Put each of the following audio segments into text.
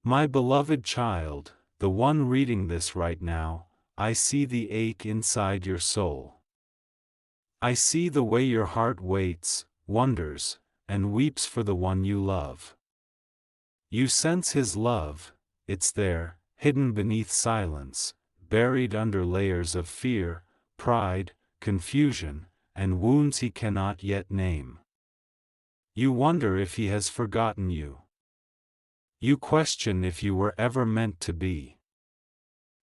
My beloved child, the one reading this right now, I see the ache inside your soul. I see the way your heart waits, wonders, and weeps for the one you love. You sense his love, it's there, hidden beneath silence, buried under layers of fear, pride, confusion, and wounds he cannot yet name. You wonder if he has forgotten you. You question if you were ever meant to be.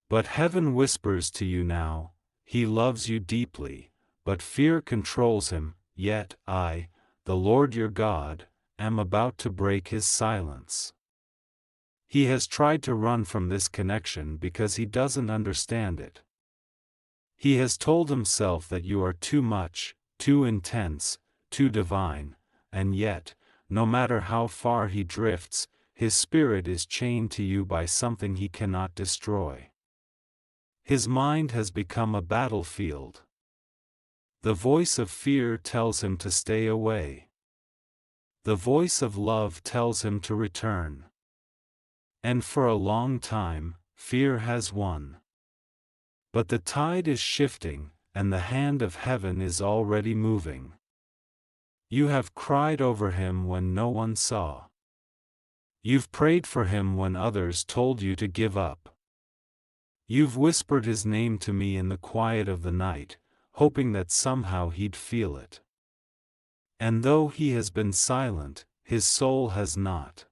But heaven whispers to you now, he loves you deeply, but fear controls him, yet I, the Lord your God, am about to break his silence. He has tried to run from this connection because he doesn't understand it. He has told himself that you are too much, too intense, too divine, and yet, no matter how far he drifts, his spirit is chained to you by something he cannot destroy. His mind has become a battlefield. The voice of fear tells him to stay away. The voice of love tells him to return. And for a long time, fear has won. But the tide is shifting, and the hand of heaven is already moving. You have cried over him when no one saw. You've prayed for him when others told you to give up. You've whispered his name to me in the quiet of the night, hoping that somehow he'd feel it. And though he has been silent, his soul has not.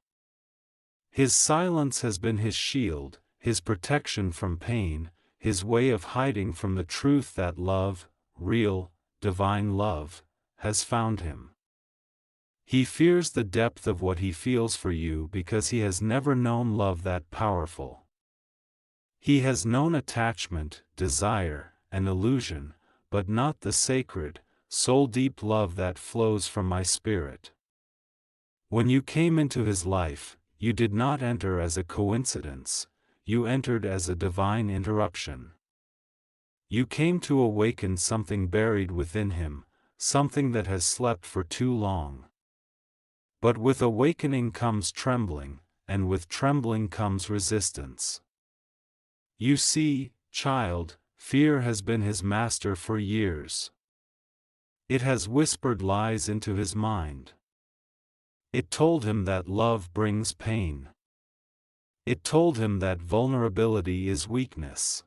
His silence has been his shield, his protection from pain, his way of hiding from the truth that love, real, divine love, has found him. He fears the depth of what he feels for you because he has never known love that powerful. He has known attachment, desire, and illusion, but not the sacred, soul-deep love that flows from my spirit. When you came into his life, you did not enter as a coincidence, you entered as a divine interruption. You came to awaken something buried within him, something that has slept for too long. But with awakening comes trembling, and with trembling comes resistance. You see, child, fear has been his master for years. It has whispered lies into his mind. It told him that love brings pain. It told him that vulnerability is weakness.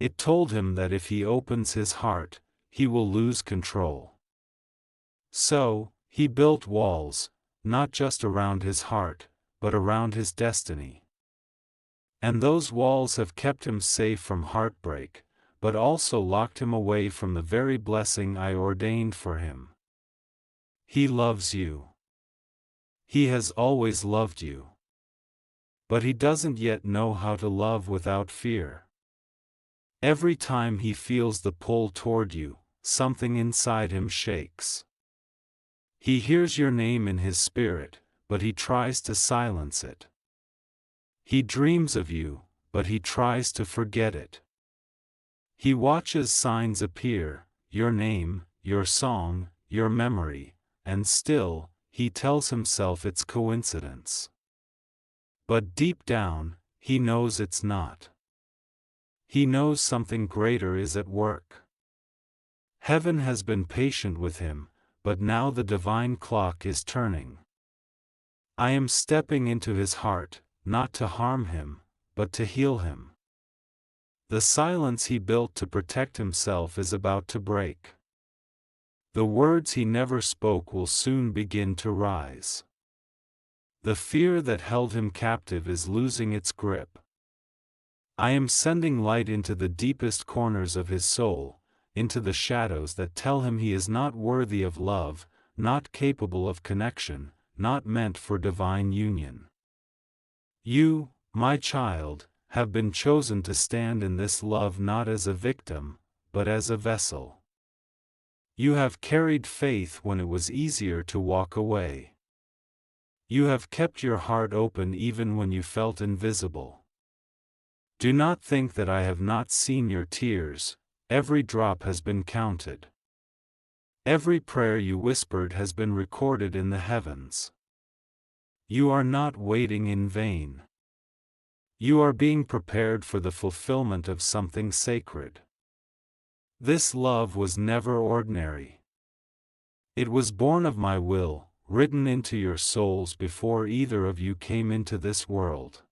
It told him that if he opens his heart, he will lose control. So, he built walls, not just around his heart, but around his destiny. And those walls have kept him safe from heartbreak, but also locked him away from the very blessing I ordained for him. He loves you. He has always loved you. But he doesn't yet know how to love without fear. Every time he feels the pull toward you, something inside him shakes. He hears your name in his spirit, but he tries to silence it. He dreams of you, but he tries to forget it. He watches signs appear, your name, your song, your memory, and still, he tells himself it's coincidence. But deep down, he knows it's not. He knows something greater is at work. Heaven has been patient with him, but now the divine clock is turning. I am stepping into his heart, not to harm him, but to heal him. The silence he built to protect himself is about to break. The words he never spoke will soon begin to rise. The fear that held him captive is losing its grip. I am sending light into the deepest corners of his soul, into the shadows that tell him he is not worthy of love, not capable of connection, not meant for divine union. You, my child, have been chosen to stand in this love not as a victim, but as a vessel. You have carried faith when it was easier to walk away. You have kept your heart open even when you felt invisible. Do not think that I have not seen your tears, every drop has been counted. Every prayer you whispered has been recorded in the heavens. You are not waiting in vain. You are being prepared for the fulfillment of something sacred. This love was never ordinary. It was born of my will, written into your souls before either of you came into this world.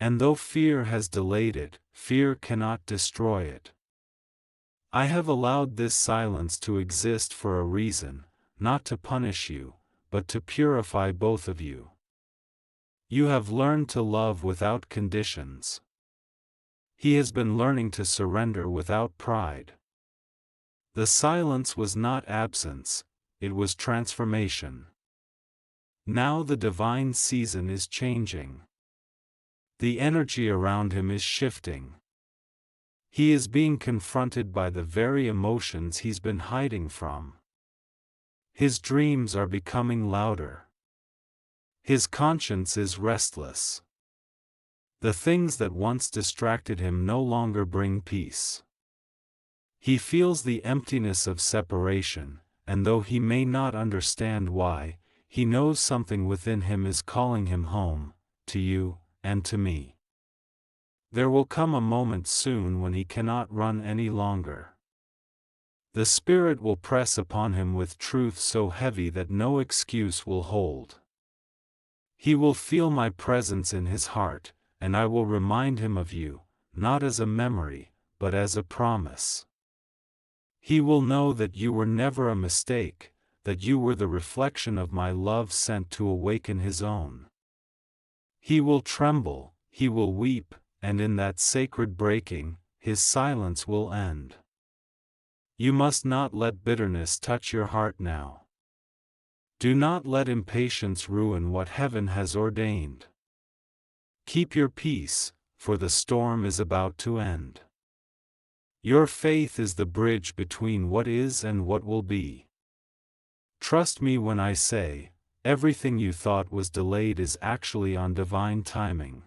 And though fear has delayed it, fear cannot destroy it. I have allowed this silence to exist for a reason, not to punish you, but to purify both of you. You have learned to love without conditions. He has been learning to surrender without pride. The silence was not absence, it was transformation. Now the divine season is changing. The energy around him is shifting. He is being confronted by the very emotions he's been hiding from. His dreams are becoming louder. His conscience is restless. The things that once distracted him no longer bring peace. He feels the emptiness of separation, and though he may not understand why, he knows something within him is calling him home, to you, and to me. There will come a moment soon when he cannot run any longer. The Spirit will press upon him with truth so heavy that no excuse will hold. He will feel my presence in his heart, and I will remind him of you, not as a memory, but as a promise. He will know that you were never a mistake, that you were the reflection of my love sent to awaken his own. He will tremble, he will weep, and in that sacred breaking, his silence will end. You must not let bitterness touch your heart now. Do not let impatience ruin what heaven has ordained. Keep your peace, for the storm is about to end. Your faith is the bridge between what is and what will be. Trust me when I say, everything you thought was delayed is actually on divine timing.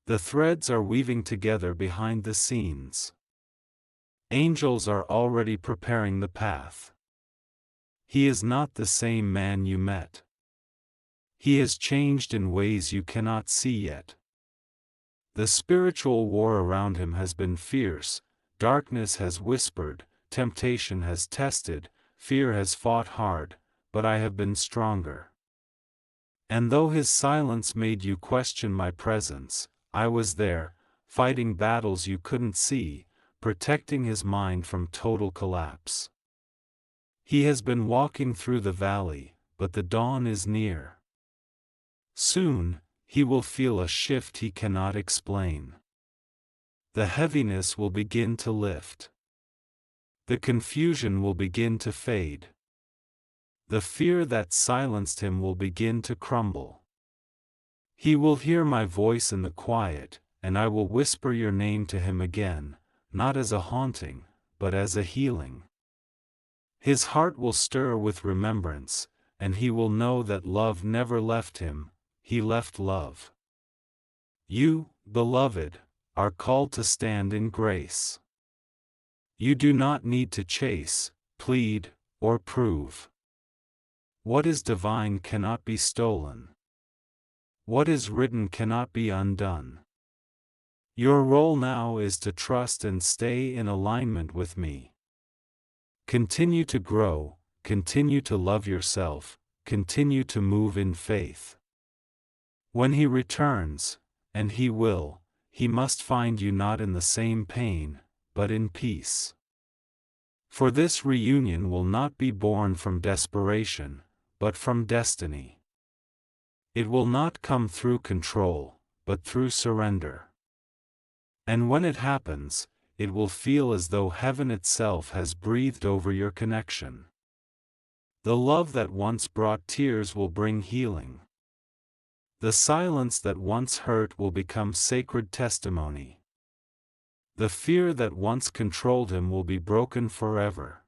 The threads are weaving together behind the scenes. Angels are already preparing the path. He is not the same man you met. He has changed in ways you cannot see yet. The spiritual war around him has been fierce, darkness has whispered, temptation has tested, fear has fought hard, but I have been stronger. And though his silence made you question my presence, I was there, fighting battles you couldn't see, protecting his mind from total collapse. He has been walking through the valley, but the dawn is near. Soon, he will feel a shift he cannot explain. The heaviness will begin to lift. The confusion will begin to fade. The fear that silenced him will begin to crumble. He will hear my voice in the quiet, and I will whisper your name to him again, not as a haunting, but as a healing. His heart will stir with remembrance, and he will know that love never left him, he left love. You, beloved, are called to stand in grace. You do not need to chase, plead, or prove. What is divine cannot be stolen. What is written cannot be undone. Your role now is to trust and stay in alignment with me. Continue to grow, continue to love yourself, continue to move in faith. When he returns, and he will, he must find you not in the same pain, but in peace. For this reunion will not be born from desperation, but from destiny. It will not come through control, but through surrender. And when it happens, it will feel as though heaven itself has breathed over your connection. The love that once brought tears will bring healing. The silence that once hurt will become sacred testimony. The fear that once controlled him will be broken forever.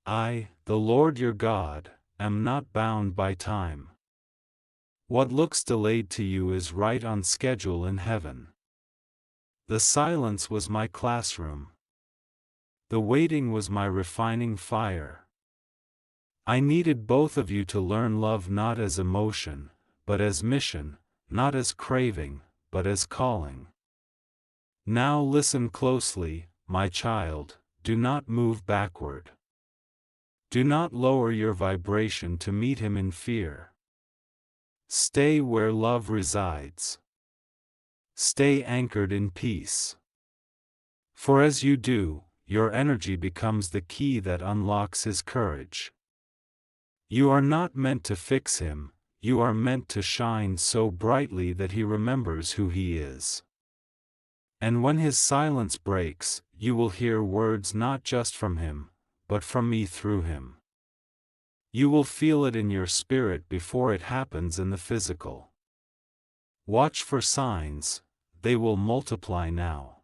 I, the Lord your God, am not bound by time. What looks delayed to you is right on schedule in heaven. The silence was my classroom. The waiting was my refining fire. I needed both of you to learn love not as emotion, but as mission, not as craving, but as calling. Now listen closely, my child, do not move backward. Do not lower your vibration to meet him in fear. Stay where love resides. Stay anchored in peace. For as you do, your energy becomes the key that unlocks his courage. You are not meant to fix him, you are meant to shine so brightly that he remembers who he is. And when his silence breaks, you will hear words not just from him, but from me through him. You will feel it in your spirit before it happens in the physical. Watch for signs, they will multiply now.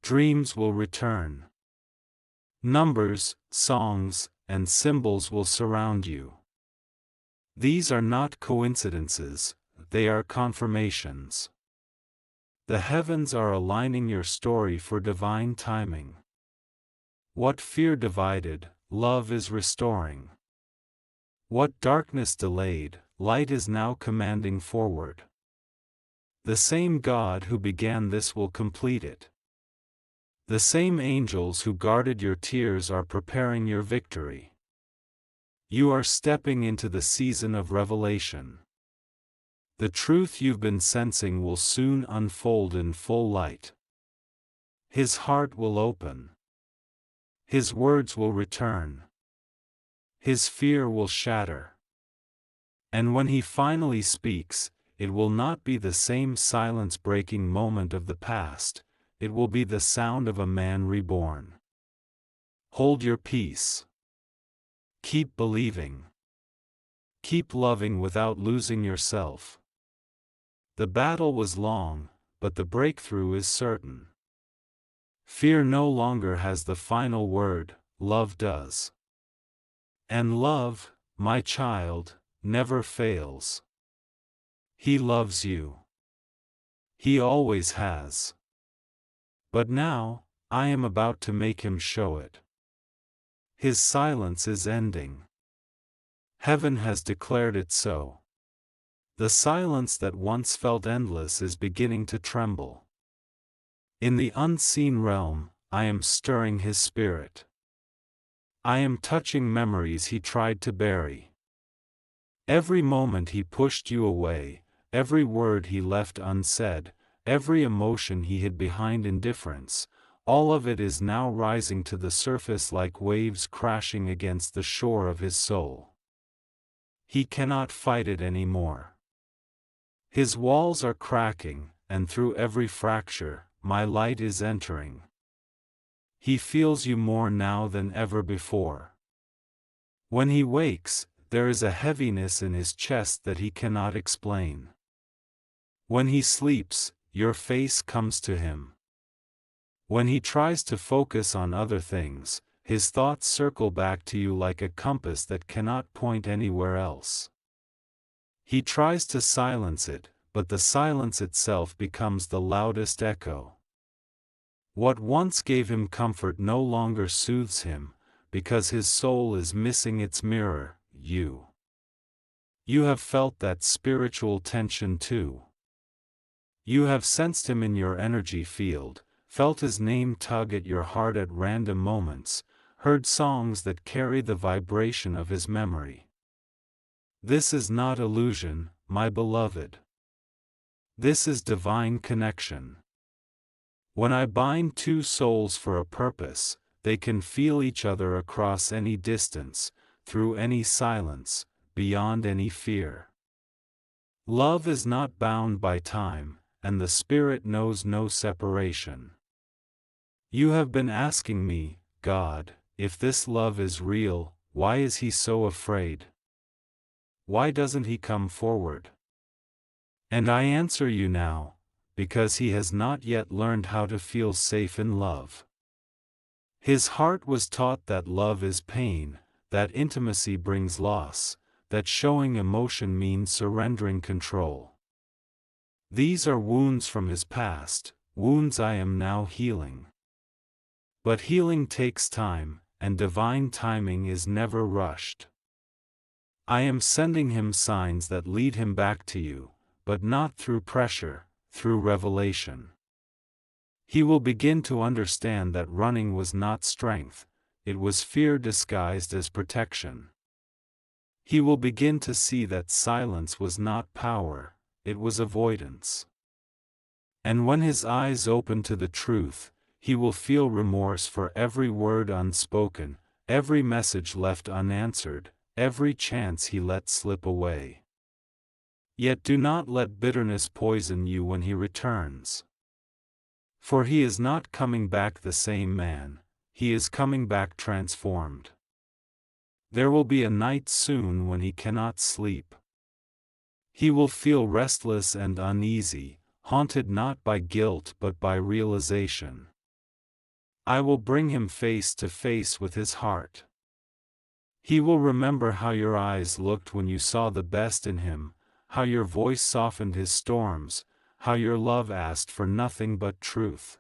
Dreams will return. Numbers, songs, and symbols will surround you. These are not coincidences, they are confirmations. The heavens are aligning your story for divine timing. What fear divided, love is restoring. What darkness delayed, light is now commanding forward. The same God who began this will complete it. The same angels who guarded your tears are preparing your victory. You are stepping into the season of revelation. The truth you've been sensing will soon unfold in full light. His heart will open. His words will return. His fear will shatter. And when he finally speaks, it will not be the same silence-breaking moment of the past, it will be the sound of a man reborn. Hold your peace. Keep believing. Keep loving without losing yourself. The battle was long, but the breakthrough is certain. Fear no longer has the final word, love does. And love, my child, never fails. He loves you. He always has. But now, I am about to make him show it. His silence is ending. Heaven has declared it so. The silence that once felt endless is beginning to tremble. In the unseen realm, I am stirring his spirit. I am touching memories he tried to bury. Every moment he pushed you away, every word he left unsaid, every emotion he hid behind indifference, all of it is now rising to the surface like waves crashing against the shore of his soul. He cannot fight it anymore. His walls are cracking, and through every fracture, my light is entering. He feels you more now than ever before. When he wakes, there is a heaviness in his chest that he cannot explain. When he sleeps, your face comes to him. When he tries to focus on other things, his thoughts circle back to you like a compass that cannot point anywhere else. He tries to silence it, but the silence itself becomes the loudest echo. What once gave him comfort no longer soothes him, because his soul is missing its mirror, you. You have felt that spiritual tension too. You have sensed him in your energy field, felt his name tug at your heart at random moments, heard songs that carry the vibration of his memory. This is not illusion, my beloved. This is divine connection. When I bind two souls for a purpose, they can feel each other across any distance, through any silence, beyond any fear. Love is not bound by time, and the Spirit knows no separation. You have been asking me, God, if this love is real, why is he so afraid? Why doesn't he come forward? And I answer you now, because he has not yet learned how to feel safe in love. His heart was taught that love is pain, that intimacy brings loss, that showing emotion means surrendering control. These are wounds from his past, wounds I am now healing. But healing takes time, and divine timing is never rushed. I am sending him signs that lead him back to you, but not through pressure, through revelation. He will begin to understand that running was not strength, it was fear disguised as protection. He will begin to see that silence was not power, it was avoidance. And when his eyes open to the truth, he will feel remorse for every word unspoken, every message left unanswered, every chance he let slip away. Yet do not let bitterness poison you when he returns. For he is not coming back the same man, he is coming back transformed. There will be a night soon when he cannot sleep. He will feel restless and uneasy, haunted not by guilt but by realization. I will bring him face to face with his heart. He will remember how your eyes looked when you saw the best in him, how your voice softened his storms, how your love asked for nothing but truth.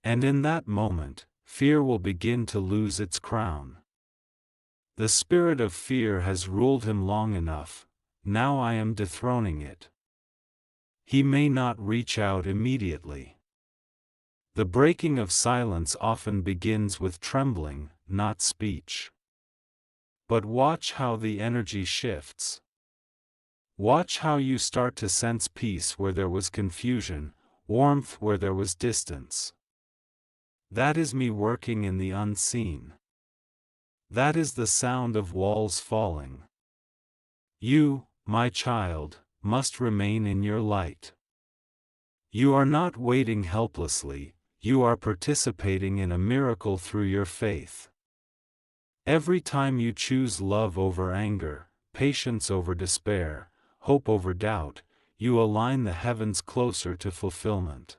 And in that moment, fear will begin to lose its crown. The spirit of fear has ruled him long enough, now I am dethroning it. He may not reach out immediately. The breaking of silence often begins with trembling, not speech. But watch how the energy shifts. Watch how you start to sense peace where there was confusion, warmth where there was distance. That is me working in the unseen. That is the sound of walls falling. You, my child, must remain in your light. You are not waiting helplessly, you are participating in a miracle through your faith. Every time you choose love over anger, patience over despair, hope over doubt, you align the heavens closer to fulfillment.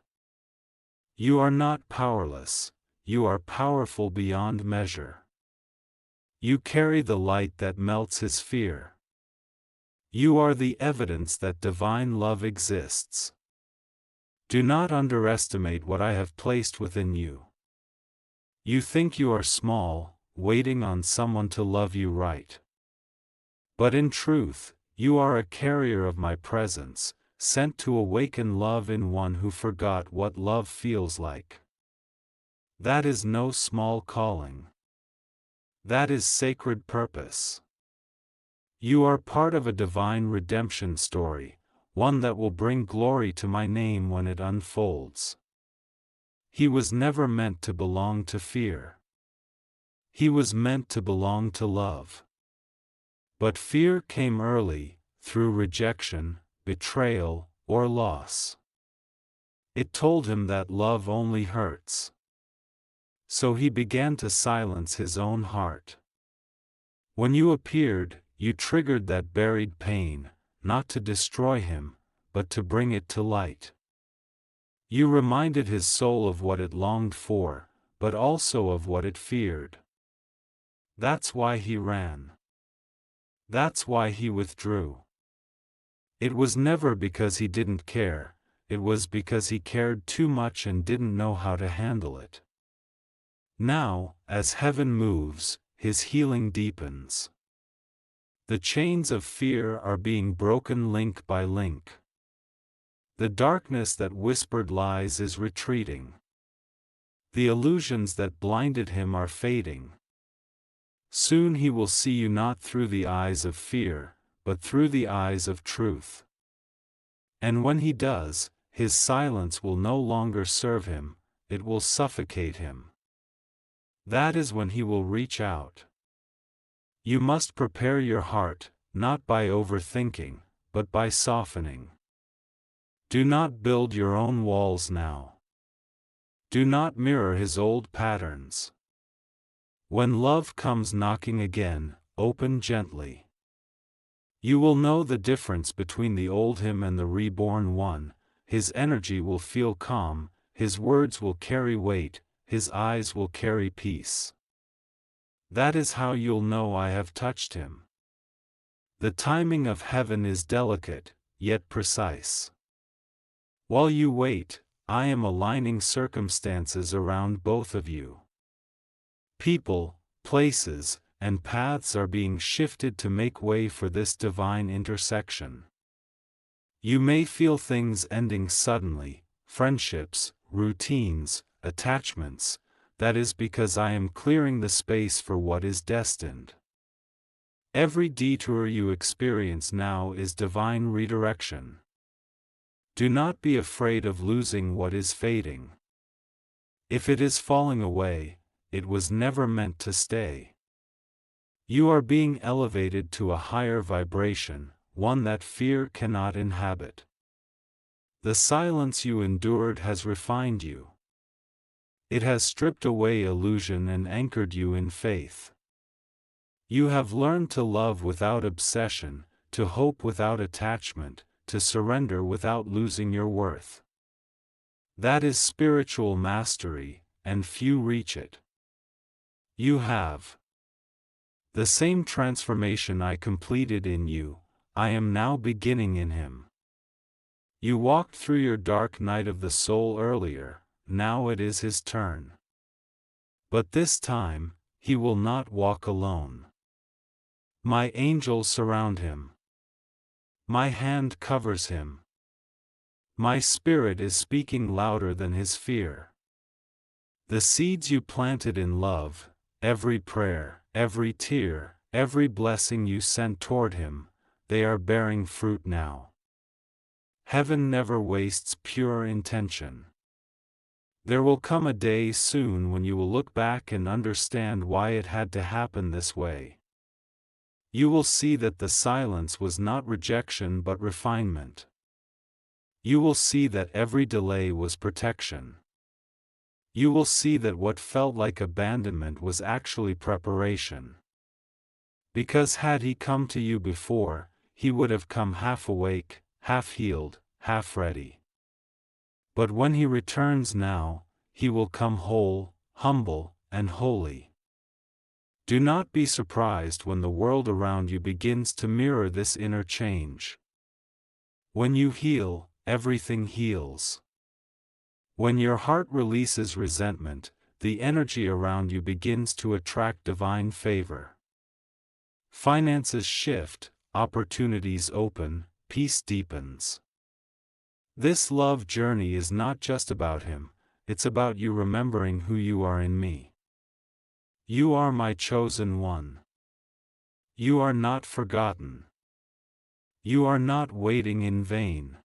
You are not powerless, you are powerful beyond measure. You carry the light that melts his fear. You are the evidence that divine love exists. Do not underestimate what I have placed within you. You think you are small, waiting on someone to love you right. But in truth, you are a carrier of my presence, sent to awaken love in one who forgot what love feels like. That is no small calling. That is sacred purpose. You are part of a divine redemption story, one that will bring glory to my name when it unfolds. He was never meant to belong to fear. He was meant to belong to love. But fear came early, through rejection, betrayal, or loss. It told him that love only hurts. So he began to silence his own heart. When you appeared, you triggered that buried pain, not to destroy him, but to bring it to light. You reminded his soul of what it longed for, but also of what it feared. That's why he ran. That's why he withdrew. It was never because he didn't care, it was because he cared too much and didn't know how to handle it. Now, as heaven moves, his healing deepens. The chains of fear are being broken link by link. The darkness that whispered lies is retreating. The illusions that blinded him are fading. Soon he will see you not through the eyes of fear, but through the eyes of truth. And when he does, his silence will no longer serve him, it will suffocate him. That is when he will reach out. You must prepare your heart, not by overthinking, but by softening. Do not build your own walls now. Do not mirror his old patterns. When love comes knocking again, open gently. You will know the difference between the old him and the reborn one. His energy will feel calm, his words will carry weight, his eyes will carry peace. That is how you'll know I have touched him. The timing of heaven is delicate, yet precise. While you wait, I am aligning circumstances around both of you. People, places, and paths are being shifted to make way for this divine intersection. You may feel things ending suddenly, friendships, routines, attachments. That is because I am clearing the space for what is destined. Every detour you experience now is divine redirection. Do not be afraid of losing what is fading. If it is falling away, it was never meant to stay. You are being elevated to a higher vibration, one that fear cannot inhabit. The silence you endured has refined you. It has stripped away illusion and anchored you in faith. You have learned to love without obsession, to hope without attachment, to surrender without losing your worth. That is spiritual mastery, and few reach it. You have the same transformation I completed in you, I am now beginning in him. You walked through your dark night of the soul earlier, now it is his turn. But this time, he will not walk alone. My angels surround him. My hand covers him. My spirit is speaking louder than his fear. The seeds you planted in love, every prayer, every tear, every blessing you sent toward him, they are bearing fruit now. Heaven never wastes pure intention. There will come a day soon when you will look back and understand why it had to happen this way. You will see that the silence was not rejection but refinement. You will see that every delay was protection. You will see that what felt like abandonment was actually preparation. Because had he come to you before, he would have come half awake, half healed, half ready. But when he returns now, he will come whole, humble, and holy. Do not be surprised when the world around you begins to mirror this inner change. When you heal, everything heals. When your heart releases resentment, the energy around you begins to attract divine favor. Finances shift, opportunities open, peace deepens. This love journey is not just about him, it's about you remembering who you are in me. You are my chosen one. You are not forgotten. You are not waiting in vain.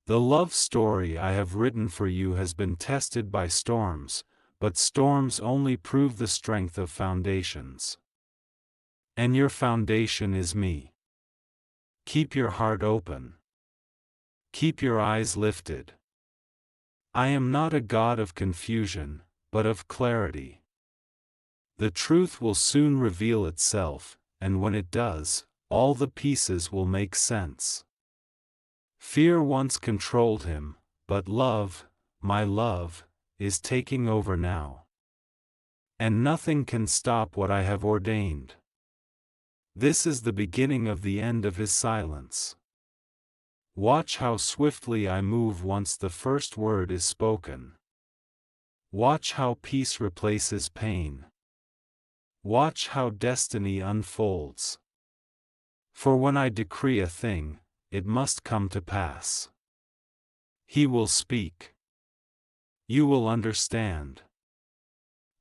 The love story I have written for you has been tested by storms, but storms only prove the strength of foundations. And your foundation is me. Keep your heart open. Keep your eyes lifted. I am not a God of confusion, but of clarity. The truth will soon reveal itself, and when it does, all the pieces will make sense. Fear once controlled him, but love, my love, is taking over now. And nothing can stop what I have ordained. This is the beginning of the end of his silence. Watch how swiftly I move once the first word is spoken. Watch how peace replaces pain. Watch how destiny unfolds. For when I decree a thing, it must come to pass. He will speak. You will understand.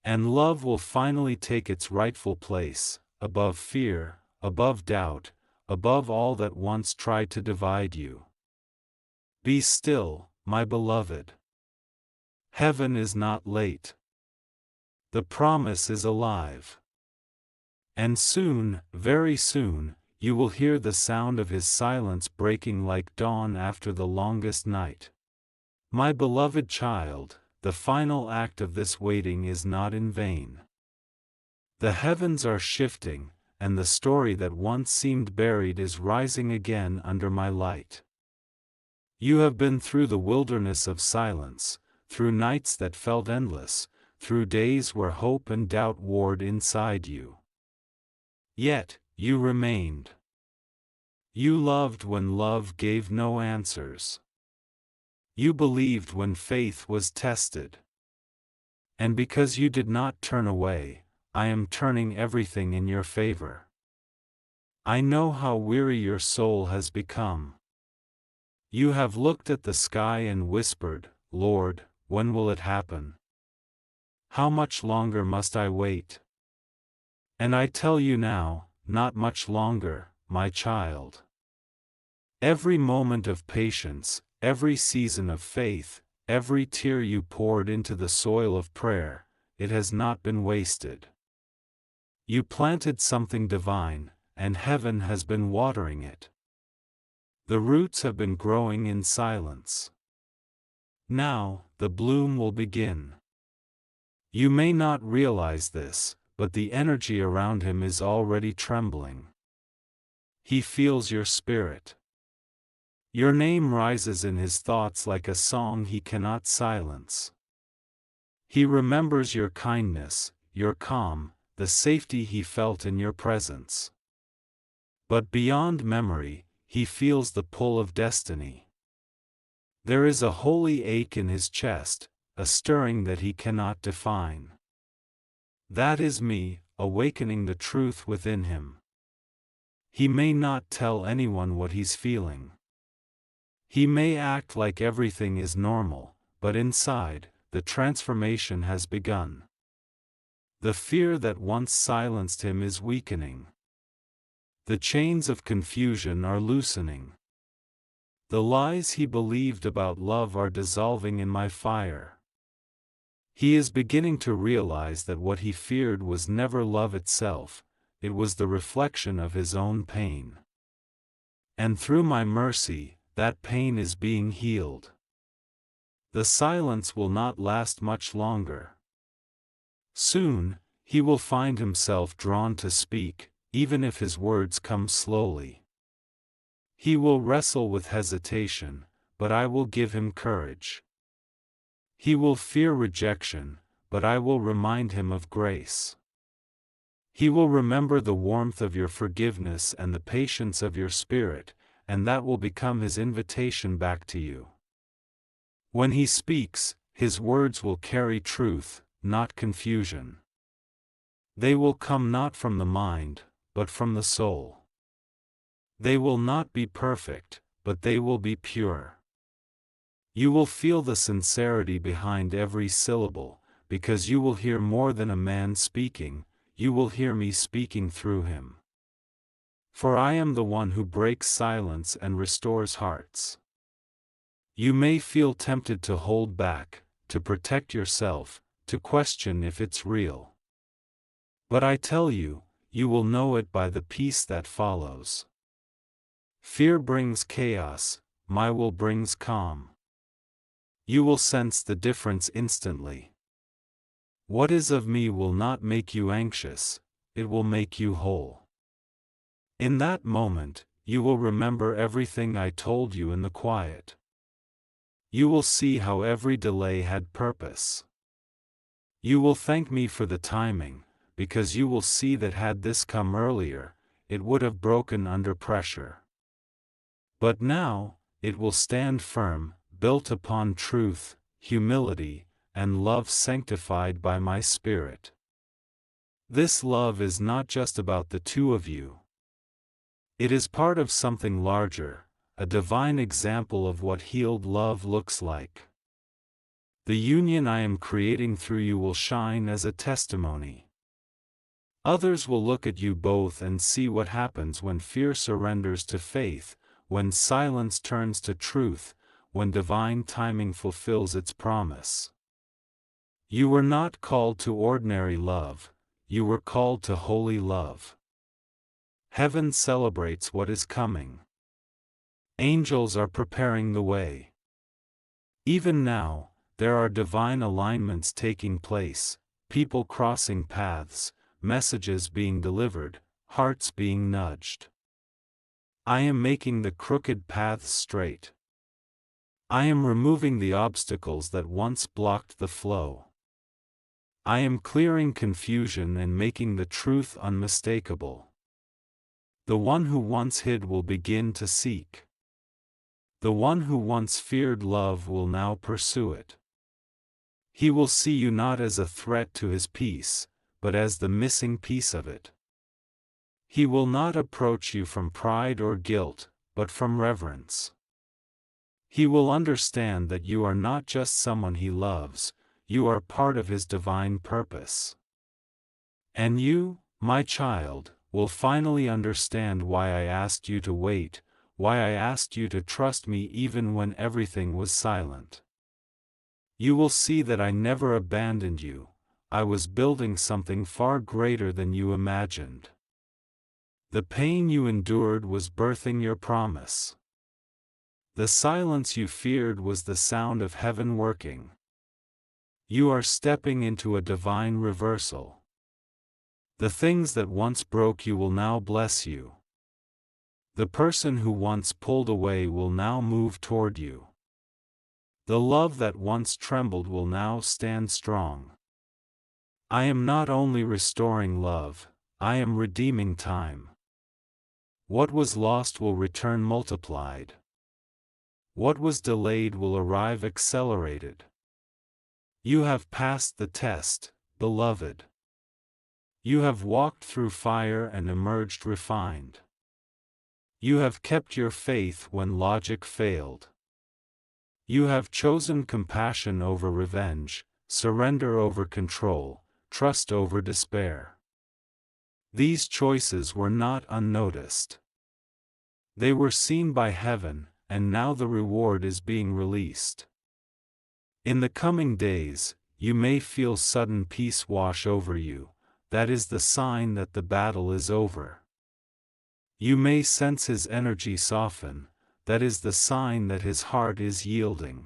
And love will finally take its rightful place, above fear, above doubt, above all that once tried to divide you. Be still, my beloved. Heaven is not late. The promise is alive. And soon, very soon, you will hear the sound of his silence breaking like dawn after the longest night. My beloved child, the final act of this waiting is not in vain. The heavens are shifting, and the story that once seemed buried is rising again under my light. You have been through the wilderness of silence, through nights that felt endless, through days where hope and doubt warred inside you. Yet, you remained. You loved when love gave no answers. You believed when faith was tested. And because you did not turn away, I am turning everything in your favor. I know how weary your soul has become. You have looked at the sky and whispered, Lord, when will it happen? How much longer must I wait? And I tell you now, not much longer, my child. Every moment of patience, every season of faith, every tear you poured into the soil of prayer, it has not been wasted. You planted something divine, and heaven has been watering it. The roots have been growing in silence. Now, the bloom will begin. You may not realize this, but the energy around him is already trembling. He feels your spirit. Your name rises in his thoughts like a song he cannot silence. He remembers your kindness, your calm, the safety he felt in your presence. But beyond memory, he feels the pull of destiny. There is a holy ache in his chest, a stirring that he cannot define. That is me, awakening the truth within him. He may not tell anyone what he's feeling. He may act like everything is normal, but inside, the transformation has begun. The fear that once silenced him is weakening. The chains of confusion are loosening. The lies he believed about love are dissolving in my fire. He is beginning to realize that what he feared was never love itself, it was the reflection of his own pain. And through my mercy, that pain is being healed. The silence will not last much longer. Soon, he will find himself drawn to speak, even if his words come slowly. He will wrestle with hesitation, but I will give him courage. He will fear rejection, but I will remind him of grace. He will remember the warmth of your forgiveness and the patience of your spirit, and that will become his invitation back to you. When he speaks, his words will carry truth, not confusion. They will come not from the mind, but from the soul. They will not be perfect, but they will be pure. You will feel the sincerity behind every syllable, because you will hear more than a man speaking, you will hear me speaking through him. For I am the one who breaks silence and restores hearts. You may feel tempted to hold back, to protect yourself, to question if it's real. But I tell you, you will know it by the peace that follows. Fear brings chaos, my will brings calm. You will sense the difference instantly. What is of me will not make you anxious, it will make you whole. In that moment, you will remember everything I told you in the quiet. You will see how every delay had purpose. You will thank me for the timing, because you will see that had this come earlier, it would have broken under pressure. But now, it will stand firm, built upon truth, humility, and love sanctified by my Spirit. This love is not just about the two of you. It is part of something larger, a divine example of what healed love looks like. The union I am creating through you will shine as a testimony. Others will look at you both and see what happens when fear surrenders to faith, when silence turns to truth, when divine timing fulfills its promise. You were not called to ordinary love, you were called to holy love. Heaven celebrates what is coming. Angels are preparing the way. Even now, there are divine alignments taking place, people crossing paths, messages being delivered, hearts being nudged. I am making the crooked paths straight. I am removing the obstacles that once blocked the flow. I am clearing confusion and making the truth unmistakable. The one who once hid will begin to seek. The one who once feared love will now pursue it. He will see you not as a threat to his peace, but as the missing piece of it. He will not approach you from pride or guilt, but from reverence. He will understand that you are not just someone he loves, you are part of his divine purpose. And you, my child, will finally understand why I asked you to wait, why I asked you to trust me even when everything was silent. You will see that I never abandoned you. I was building something far greater than you imagined. The pain you endured was birthing your promise. The silence you feared was the sound of heaven working. You are stepping into a divine reversal. The things that once broke you will now bless you. The person who once pulled away will now move toward you. The love that once trembled will now stand strong. I am not only restoring love, I am redeeming time. What was lost will return multiplied. What was delayed will arrive accelerated. You have passed the test, beloved. You have walked through fire and emerged refined. You have kept your faith when logic failed. You have chosen compassion over revenge, surrender over control, trust over despair. These choices were not unnoticed. They were seen by heaven, and now the reward is being released. In the coming days, you may feel sudden peace wash over you. That is the sign that the battle is over. You may sense his energy soften. That is the sign that his heart is yielding.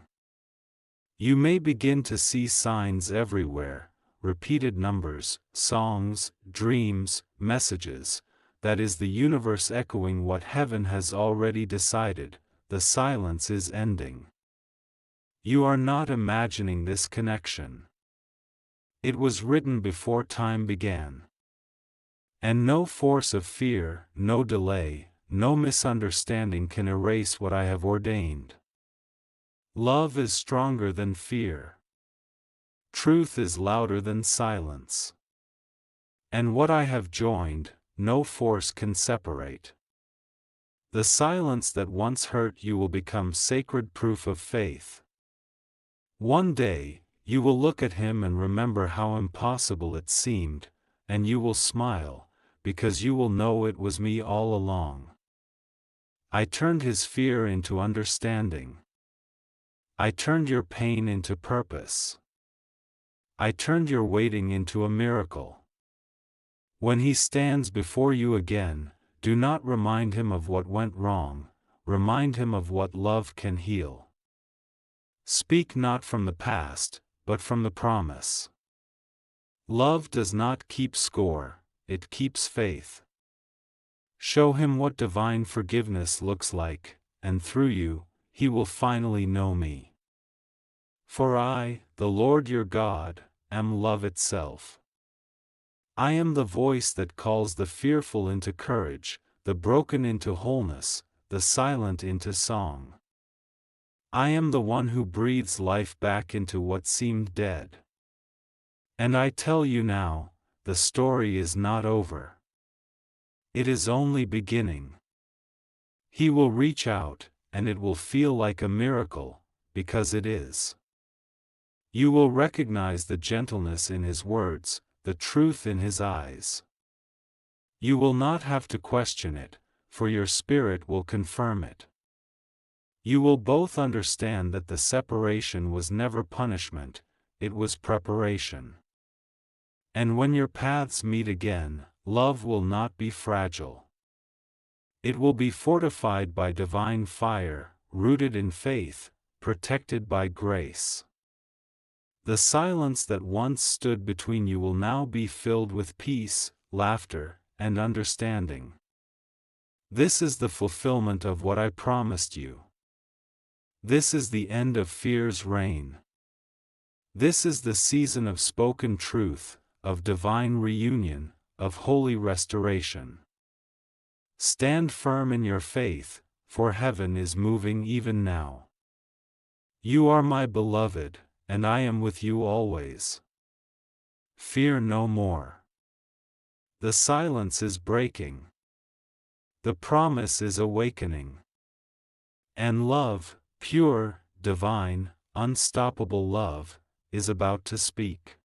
You may begin to see signs everywhere, repeated numbers, songs, dreams, messages. That is the universe echoing what heaven has already decided. The silence is ending. You are not imagining this connection. It was written before time began. And no force of fear, no delay, no misunderstanding can erase what I have ordained. Love is stronger than fear. Truth is louder than silence. And what I have joined, no force can separate. The silence that once hurt you will become sacred proof of faith. One day, you will look at him and remember how impossible it seemed, and you will smile, because you will know it was me all along. I turned his fear into understanding. I turned your pain into purpose. I turned your waiting into a miracle. When he stands before you again, do not remind him of what went wrong, remind him of what love can heal. Speak not from the past, but from the promise. Love does not keep score, it keeps faith. Show him what divine forgiveness looks like, and through you, he will finally know me. For I, the Lord your God, am love itself. I am the voice that calls the fearful into courage, the broken into wholeness, the silent into song. I am the one who breathes life back into what seemed dead. And I tell you now, the story is not over. It is only beginning. He will reach out, and it will feel like a miracle, because it is. You will recognize the gentleness in his words, the truth in his eyes. You will not have to question it, for your spirit will confirm it. You will both understand that the separation was never punishment, it was preparation. And when your paths meet again, love will not be fragile. It will be fortified by divine fire, rooted in faith, protected by grace. The silence that once stood between you will now be filled with peace, laughter, and understanding. This is the fulfillment of what I promised you. This is the end of fear's reign. This is the season of spoken truth, of divine reunion, of holy restoration. Stand firm in your faith, for heaven is moving even now. You are my beloved, and I am with you always. Fear no more. The silence is breaking. The promise is awakening. And love, pure, divine, unstoppable love, is about to speak.